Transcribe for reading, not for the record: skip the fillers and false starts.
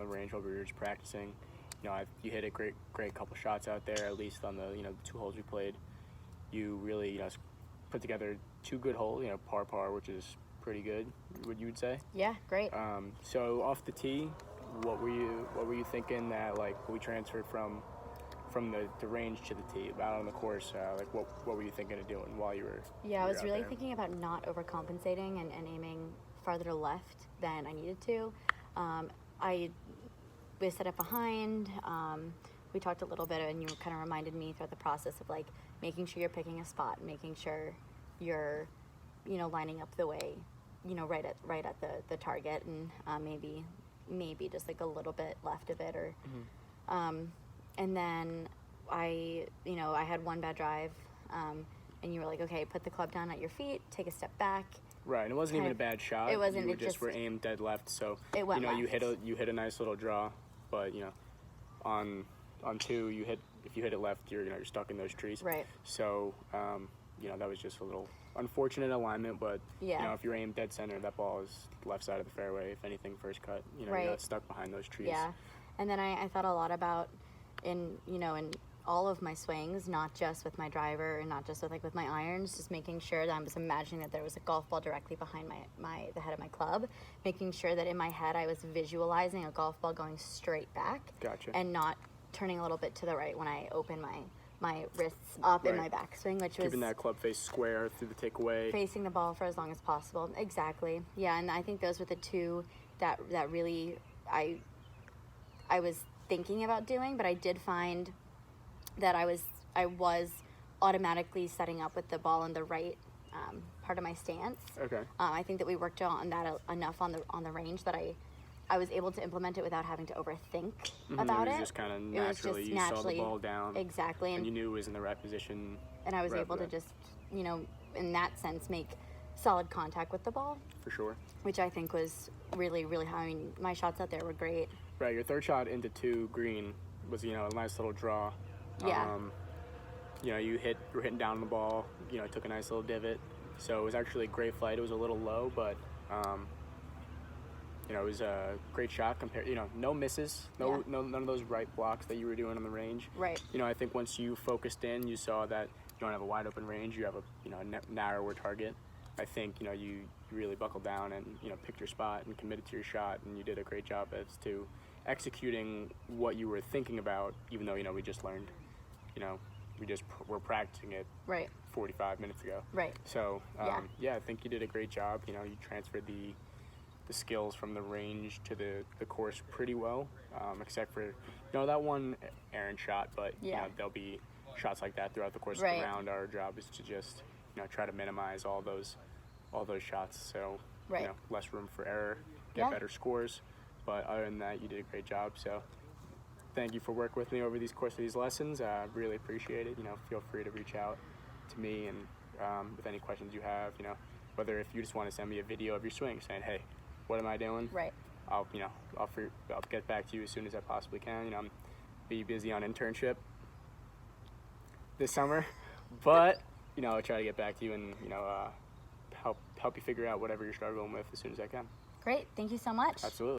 on the range while we were just practicing. You know, you hit a great couple shots out there, at least on the the 2 holes we played. You really put together 2 good holes, par, which is pretty good, what you would say. Yeah, great. So off the tee, what were you thinking that like we transferred from the range to the tee, out on the course? Like what were you thinking of doing while you were? Yeah, I was really there? thinking about not overcompensating and aiming farther left than I needed to. We set up behind. We talked a little bit, and you kind of reminded me throughout the process of like making sure you're picking a spot, making sure you're, lining up the way, right at the target, and maybe just like a little bit left of it, or, and then I had one bad drive, and you were like, okay, put the club down at your feet, take a step back. Right, and it wasn't even a bad shot. It wasn't. You It just were aimed dead left, so it went you left. you hit a nice little draw, but on 2 if you hit it left, you're stuck in those trees. Right. So that was just a little unfortunate alignment, but Yeah. if you're aimed dead center, that ball is left side of the fairway. If anything, first cut, you're Right. not stuck behind those trees. Yeah, and then I thought a lot about in all of my swings, not just with my driver and not just with my irons, just making sure that I was imagining that there was a golf ball directly behind the head of my club, making sure that in my head I was visualizing a golf ball going straight back. Gotcha. And not turning a little bit to the right when I open my wrists up in Right. my backswing, which was Keeping that club face square through the takeaway. facing the ball for as long as possible. Exactly. Yeah, and I think those were the 2 that really I was thinking about doing, but I did find that I was automatically setting up with the ball in the right part of my stance. Okay. I think that we worked on that enough on the range that I was able to implement it without having to overthink about It was it. just kind of It was naturally. just You saw the ball down. Exactly. And you knew it was in the right position. And I was right able to away. just, in that sense, make solid contact with the ball, For sure. which I think was really, really high. I mean, my shots out there were great. Right, your third shot into 2 green was a nice little draw. Yeah. You were hitting down on the ball. It took a nice little divot, so it was actually a great flight. It was a little low, but it was a great shot. No misses, none of those right blocks that you were doing on the range. Right. I think once you focused in, you saw that you don't have a wide open range. You have a narrower target. I think you really buckled down and picked your spot and committed to your shot, and you did a great job as to executing what you were thinking about. Even though we just learned, we just were practicing it Right. 45 minutes ago. Right. So Yeah. I think you did a great job. You transferred the skills from the range to the course pretty well, except for that one errant shot. But Yeah. There'll be shots like that throughout the course Right. of the round. Our job is to just try to minimize all those shots, so Right. less room for error, get Yeah. better scores. But other than that, you did a great job. So thank you for working with me over these course of these lessons. I really appreciate it. Feel free to reach out to me and with any questions you have. Whether if you just want to send me a video of your swing saying, hey, what am I doing? Right. I'll get back to you as soon as I possibly can. I'm be busy on internship this summer, but I'll try to get back to you and help you figure out whatever you're struggling with as soon as I can. Great. Thank you so much. Absolutely.